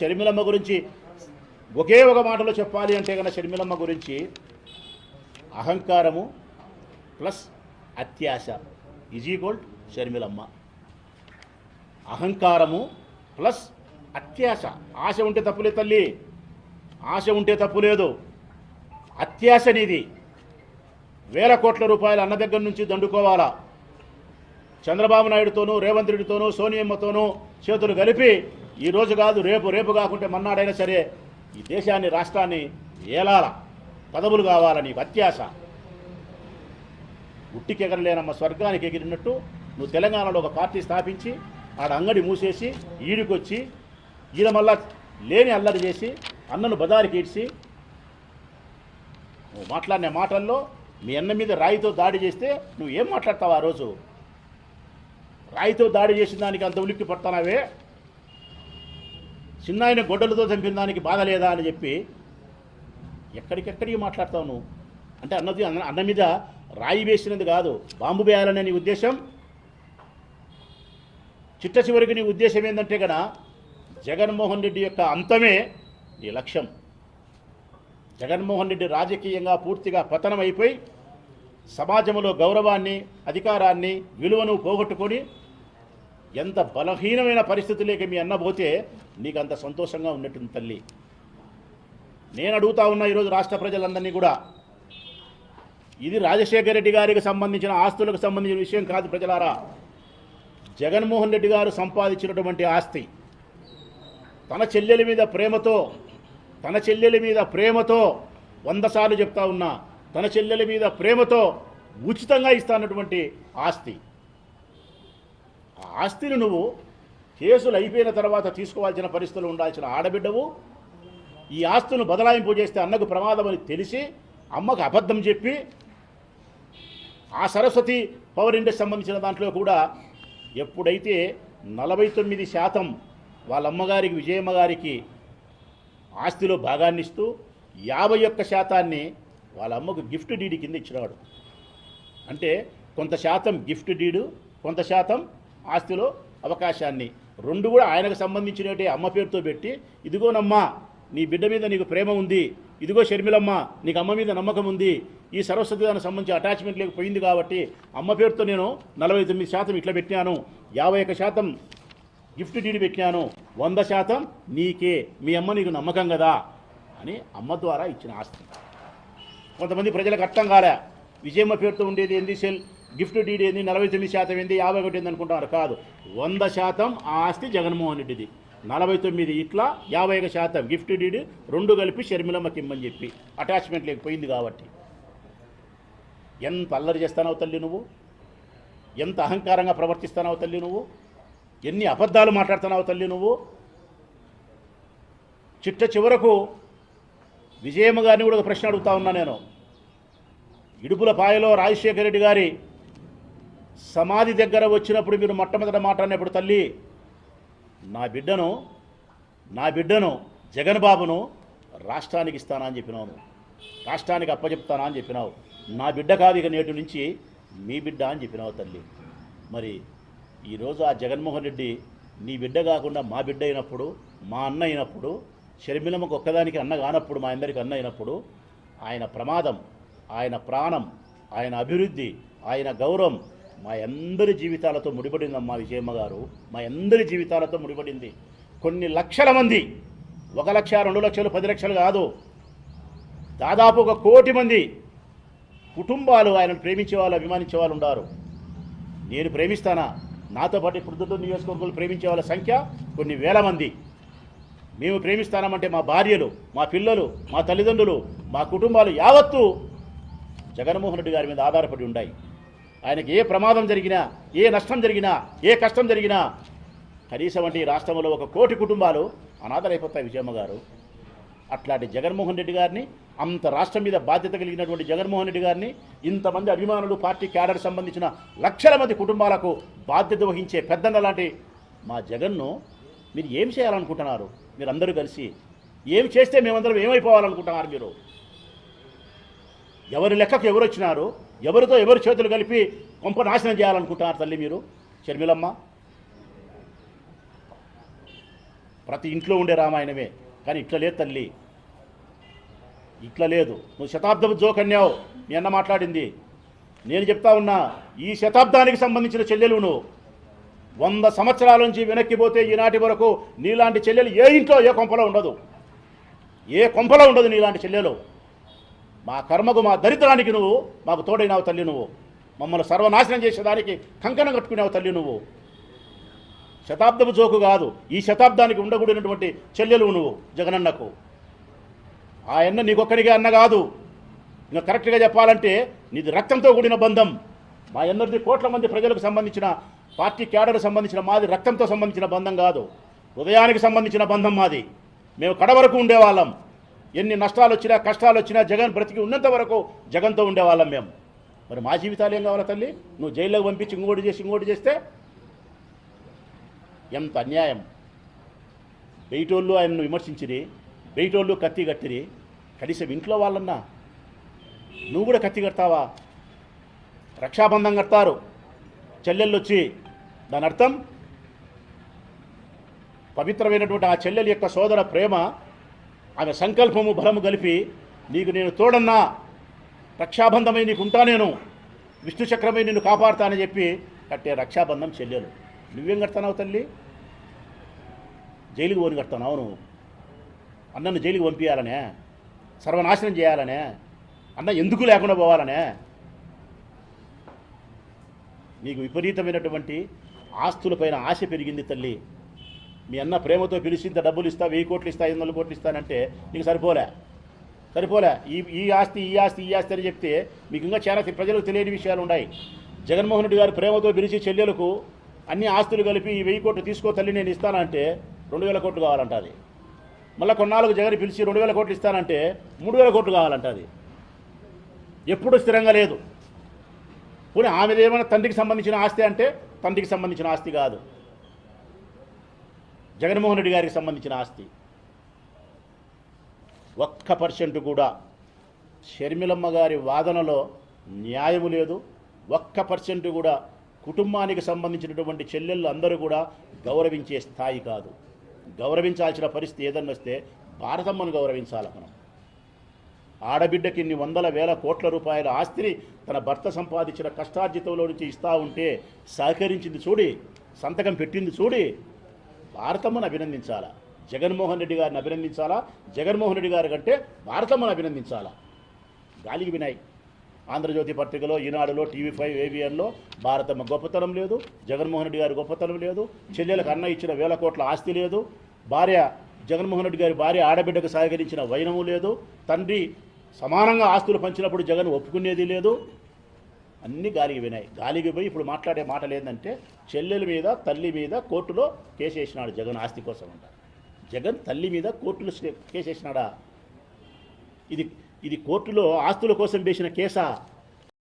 షర్మిలమ్మ గురించి ఒకే ఒక మాటలో చెప్పాలి అంటే కనుక షర్మిలమ్మ గురించి అహంకారము ప్లస్ అత్యాశ ఈజ్ ఈక్వల్ షర్మిలమ్మ. అహంకారము ప్లస్ అత్యాశ. ఆశ ఉంటే తప్పులేదు తల్లి, ఆశ ఉంటే తప్పు లేదు. అత్యాశ నీది. వేల కోట్ల రూపాయలు అన్న దగ్గర నుంచి దండుకోవాలా. చంద్రబాబు నాయుడుతోనూ రేవంత్ రెడ్డితోనూ సోనియమ్మతోనూ చేతులు కలిపి ఈరోజు కాదు రేపు కాకుంటే మన్నాడైనా సరే ఈ దేశాన్ని రాష్ట్రాన్ని ఏలాల, పదవులు కావాలని నీకు అత్యాశ. ఉట్టికి ఎగరలేనమ్మ స్వర్గానికి ఎగిరినట్టు నువ్వు తెలంగాణలో ఒక పార్టీ స్థాపించి ఆడ అంగడి మూసేసి ఈడికొచ్చి ఈయన మళ్ళా లేని అల్లరి చేసి అన్నను బజారుకి ఈడ్చి నువ్వు మాట్లాడిన మాటల్లో మీ అన్న మీద రాయితో దాడి చేస్తే నువ్వు ఏం మాట్లాడతావు? ఆ రోజు రాయితో దాడి చేసిన దానికి అంత ఉలిక్కి పడతానావే, చిన్నాయన గొడ్డలతో చంపిన దానికి బాధ లేదా అని చెప్పి ఎక్కడికెక్కడికి మాట్లాడతావు నువ్వు? అంటే అన్న మీద రాయి వేసినది కాదు, బాంబు వేయాలనే నీ ఉద్దేశం. చిట్ట చివరికి నీ ఉద్దేశం ఏంటంటే కదా జగన్మోహన్ రెడ్డి యొక్క అంతమే నీ లక్ష్యం. జగన్మోహన్ రెడ్డి రాజకీయంగా పూర్తిగా పతనం అయిపోయి సమాజంలో గౌరవాన్ని, అధికారాన్ని, విలువను పోగొట్టుకొని ఎంత బలహీనమైన పరిస్థితులేక మీ అన్న పోతే నీకు అంత సంతోషంగా ఉన్నట్టుంది తల్లి. నేను అడుగుతా ఉన్నా ఈరోజు రాష్ట్ర ప్రజలందరినీ కూడా, ఇది రాజశేఖర రెడ్డి గారికి సంబంధించిన ఆస్తులకు సంబంధించిన విషయం కాదు ప్రజలారా. జగన్మోహన్ రెడ్డి గారు సంపాదించినటువంటి ఆస్తి, తన చెల్లెల మీద ప్రేమతో 100 సార్లు చెప్తా ఉన్నా, తన చెల్లెల మీద ప్రేమతో ఉచితంగా ఇస్తానటువంటి ఆస్తి. ఆ ఆస్తిని నువ్వు కేసులు అయిపోయిన తర్వాత తీసుకోవాల్సిన పరిస్థితులు ఉండాల్సిన ఆడబిడ్డవు. ఈ ఆస్తులను బదలాయింపు చేస్తే అన్నకు ప్రమాదం అని తెలిసి అమ్మకు అబద్ధం చెప్పి ఆ సరస్వతి పవర్ ఇండస్ట్రీ సంబంధించిన దాంట్లో కూడా ఎప్పుడైతే 49% వాళ్ళ అమ్మగారికి విజయమ్మ గారికి ఆస్తిలో భాగాన్ని ఇస్తూ 51% వాళ్ళ అమ్మకు గిఫ్ట్ డీడీ కింద ఇచ్చినాడు. అంటే కొంత శాతం గిఫ్ట్ డీడు, కొంత శాతం ఆస్తిలో అవకాశాన్ని రెండు కూడా ఆయనకు సంబంధించినట్టే అమ్మ పేరుతో పెట్టి, ఇదిగోనమ్మా నీ బిడ్డ మీద నీకు ప్రేమ ఉంది, ఇదిగో షర్మిలమ్మ నీకు అమ్మ మీద నమ్మకం ఉంది, ఈ సరస్వతి దానికి సంబంధించి అటాచ్మెంట్ లేకపోయింది కాబట్టి అమ్మ పేరుతో నేను 49% ఇట్లా పెట్టినాను, 51% గిఫ్ట్ డీడీ పెట్టినాను, 100% నీకే, మీ అమ్మ నీకు నమ్మకం కదా అని అమ్మ ద్వారా ఇచ్చిన ఆస్తి. కొంతమంది ప్రజలకు అర్థం కాలే, విజయమ్మ పేరుతో ఉండేది ఏంది, గిఫ్ట్ డీడీ ఏంది, 49% ఏంది, 51 ఏంది అనుకుంటున్నారు. కాదు, 100% ఆ ఆస్తి జగన్మోహన్ రెడ్డిది, 49 ఇట్లా 51% గిఫ్ట్ డీడీ, రెండు కలిపి షర్మిలమ్మకి ఇమ్మని చెప్పి అటాచ్మెంట్ లేకపోయింది కాబట్టి. ఎంత అల్లరి చేస్తానవు తల్లి నువ్వు, ఎంత అహంకారంగా ప్రవర్తిస్తానవు తల్లి నువ్వు, ఎన్ని అబద్ధాలు మాట్లాడుతున్నావు తల్లి నువ్వు. చిట్ట చివరకు విజయమ్మ గారిని కూడా ఒక ప్రశ్న అడుగుతా ఉన్నా నేను. ఇడుపుల పాయలో రాజశేఖర రెడ్డి గారి సమాధి దగ్గర వచ్చినప్పుడు మీరు మొట్టమొదట మాట్లాడినప్పుడు, తల్లి నా బిడ్డను జగన్ బాబును రాష్ట్రానికి ఇస్తానా అని చెప్పినావు, రాష్ట్రానికి అప్పచెప్తానా అని చెప్పినావు. నా బిడ్డ కాదు ఇక నేటి నుంచి మీ బిడ్డ అని చెప్పినావు తల్లి. మరి ఈరోజు ఆ జగన్మోహన్ రెడ్డి నీ బిడ్డ కాకుండా మా బిడ్డ అయినప్పుడు, మా అన్న అయినప్పుడు, షర్మిలమ్మకు ఒక్కదానికి అన్న కానప్పుడు, మా అందరికి అన్న అయినప్పుడు, ఆయన ప్రమాదం, ఆయన ప్రాణం, ఆయన అభివృద్ధి, ఆయన గౌరవం మా అందరి జీవితాలతో ముడిపడిందమ్మా విజయమ్మ గారు. మా అందరి జీవితాలతో ముడిపడింది. కొన్ని లక్షల మంది, 1 లక్ష, 2 లక్షలు, 10 లక్షలు కాదు, దాదాపు 1 కోటి మంది కుటుంబాలు ఆయనను ప్రేమించే వాళ్ళు, అభిమానించే వాళ్ళు ఉన్నారు. నేను ప్రేమిస్తానా? నాతో పాటు ఇప్పుడు నియోజకవర్గాలు ప్రేమించే వాళ్ళ సంఖ్య కొన్ని వేల మంది. మేము ప్రేమిస్తానామంటే మా భార్యలు, మా పిల్లలు, మా తల్లిదండ్రులు, మా కుటుంబాలు యావత్తు జగన్మోహన్ రెడ్డి గారి మీద ఆధారపడి ఉన్నాయి. ఆయనకి ఏ ప్రమాదం జరిగినా, ఏ నష్టం జరిగినా, ఏ కష్టం జరిగినా కనీసం అంటే ఈ రాష్ట్రంలో 1 కోటి కుటుంబాలు అనాథరైపోతాయి విజయమ్మ గారు. అట్లాంటి జగన్మోహన్ రెడ్డి గారిని, అంత రాష్ట్రం మీద బాధ్యత కలిగినటువంటి జగన్మోహన్ రెడ్డి గారిని, ఇంతమంది అభిమానులు, పార్టీ క్యాడర్ సంబంధించిన లక్షల మంది కుటుంబాలకు బాధ్యత వహించే పెద్దన్న లాంటి మా జగన్ను మీరు ఏం చేయాలనుకుంటున్నారు? మీరందరూ కలిసి ఏం చేస్తే మేమందరం ఏమైపోవాలనుకుంటున్నారు? మీరు ఎవరి లెక్కకు ఎవరు వచ్చినారు? ఎవరితో ఎవరు చేతులు కలిపి కొంప నాశనం చేయాలనుకుంటున్నారు తల్లి మీరు? షర్మిలమ్మ ప్రతి ఇంట్లో ఉండే రామాయణమే. కానీ ఇట్లా లేదు తల్లి, ఇట్లా లేదు. నువ్వు శతాబ్దపు జోకన్యావు, మీ అన్న మాట్లాడింది. నేను చెప్తా ఉన్నా, ఈ శతాబ్దానికి సంబంధించిన చెల్లెలు నువ్వు. 100 సంవత్సరాల నుంచి వెనక్కిపోతే ఈనాటి వరకు నీలాంటి చెల్లెలు ఏ ఇంట్లో ఏ కొంపలో ఉండదు, ఏ కొంపలో ఉండదు నీలాంటి చెల్లెలు. మా కర్మకు మా దరిద్రానికి నువ్వు మాకు తోడైనావు తల్లి. నువ్వు మమ్మల్ని సర్వనాశనం చేసేదానికి కంకణం కట్టుకునేవు తల్లి. నువ్వు శతాబ్దపు జోకు కాదు, ఈ శతాబ్దానికి ఉండకూడినటువంటి చెల్లెలు నువ్వు జగనన్నకు. ఆ అన్న నీకొక్కడిగా అన్న కాదు, ఇంకా కరెక్ట్గా చెప్పాలంటే నీది రక్తంతో కూడిన బంధం. మా ఎన్నరిది కోట్ల మంది ప్రజలకు సంబంధించిన, పార్టీ క్యాడర్కు సంబంధించిన, మాది రక్తంతో సంబంధించిన బంధం కాదు, హృదయానికి సంబంధించిన బంధం మాది. మేము కడవరకు ఉండేవాళ్ళం. ఎన్ని నష్టాలు వచ్చినా కష్టాలు వచ్చినా జగన్ బ్రతికి ఉన్నంత వరకు జగన్తో ఉండేవాళ్ళం మేము. మరి మా జీవితాలు ఏం కావాలా తల్లి? నువ్వు జైల్లోకి పంపించి ఇంకోటి చేస్తే ఎంత అన్యాయం. బయటోళ్ళు ఆయన్ను విమర్శించిరి, బయటోళ్ళు కత్తి కట్టిరి, కనీసం ఇంట్లో వాళ్ళన్నా నువ్వు కూడా కత్తి కడతావా? రక్షాబంధం కడతారు చెల్లెళ్ళు వచ్చి, దాని అర్థం పవిత్రమైనటువంటి ఆ చెల్లెలి యొక్క సోదర ప్రేమ, ఆమె సంకల్పము బలము కలిపి నీకు నేను తోడన్నా, రక్షాబంధమై నీకు ఉంటా, నేను విష్ణు చక్రమై నిన్ను కాపాడుతానని చెప్పి కట్టే రక్షాబంధం చెల్లెలు. నువ్వేం కడతానావు తల్లి? జైలుకి పోని కడతానావు నువ్వు? అన్నను జైలుకి పంపించాలనే, సర్వనాశనం చేయాలనే, అన్న ఎందుకు లేకుండా పోవాలనే? నీకు విపరీతమైనటువంటి ఆస్తులపైన ఆశ పెరిగింది తల్లి. మీ అన్న ప్రేమతో పిలిచి ఇంత డబ్బులు ఇస్తా, 1000 కోట్లు ఇస్తా, 500 కోట్లు ఇస్తానంటే నీకు సరిపోలే. ఈ ఆస్తి అని చెప్తే మీకు ఇంకా చాలా ప్రజలకు తెలియని విషయాలు ఉన్నాయి. జగన్మోహన్ రెడ్డి గారు ప్రేమతో పిలిచి చెల్లెలకు అన్ని ఆస్తులు కలిపి ఈ 1000 కోట్లు తీసుకో తల్లి నేను ఇస్తానంటే 2000 కోట్లు కావాలంట. అది మళ్ళీ కొన్నాళ్ళకు జగన్ పిలిచి 2000 కోట్లు ఇస్తానంటే 3000 కోట్లు కావాలంట. అది ఎప్పుడు స్థిరంగా లేదు. పోనీ ఆమెది ఏమైనా తండ్రికి సంబంధించిన ఆస్తి అంటే తండ్రికి సంబంధించిన ఆస్తి కాదు, జగన్మోహన్ రెడ్డి గారికి సంబంధించిన ఆస్తి. 1% కూడా షర్మిలమ్మ గారి వాదనలో న్యాయము లేదు. 1% కూడా కుటుంబానికి సంబంధించినటువంటి చెల్లెళ్ళు అందరూ కూడా గౌరవించే స్థాయి కాదు. గౌరవించాల్సిన పరిస్థితి ఏదన్నా వస్తే భారతమ్మను గౌరవించాలి మనం. ఆడబిడ్డకి ఇన్ని 100,000 కోట్ల రూపాయల ఆస్తిని తన భర్త సంపాదించిన కష్టార్జితంలో నుంచి ఇస్తూ ఉంటే సహకరించింది చూడి, సంతకం పెట్టింది చూడి, భారతమ్మను అభినందించాలా, జగన్మోహన్ రెడ్డి గారిని అభినందించాలా, జగన్మోహన్ రెడ్డి గారి కంటే భారతమ్మను అభినందించాలా. గాలికి వినాయి. ఆంధ్రజ్యోతి పత్రికలో, ఈనాడులో, TV5, AVNలో భారతమ్మ గొప్పతనం లేదు, జగన్మోహన్ రెడ్డి గారి గొప్పతనం లేదు, చెల్లెలకు అన్న ఇచ్చిన 1000 కోట్ల ఆస్తి లేదు, భార్య జగన్మోహన్ రెడ్డి గారి భార్య ఆడబిడ్డకు సహకరించిన వైనము లేదు, తండ్రి సమానంగా ఆస్తులు పంచినప్పుడు జగన్ ఒప్పుకునేది లేదు. అన్నీ గాలికి వినాయి. గాలికి పోయి ఇప్పుడు మాట్లాడే మాటలు ఏంటంటే చెల్లెల మీద, తల్లి మీద కోర్టులో కేసు వేసినాడు జగన్ ఆస్తి కోసం అంట. జగన్ తల్లి మీద కోర్టులో కేసు వేసినాడా? ఇది కోర్టులో ఆస్తుల కోసం వేసిన కేసా?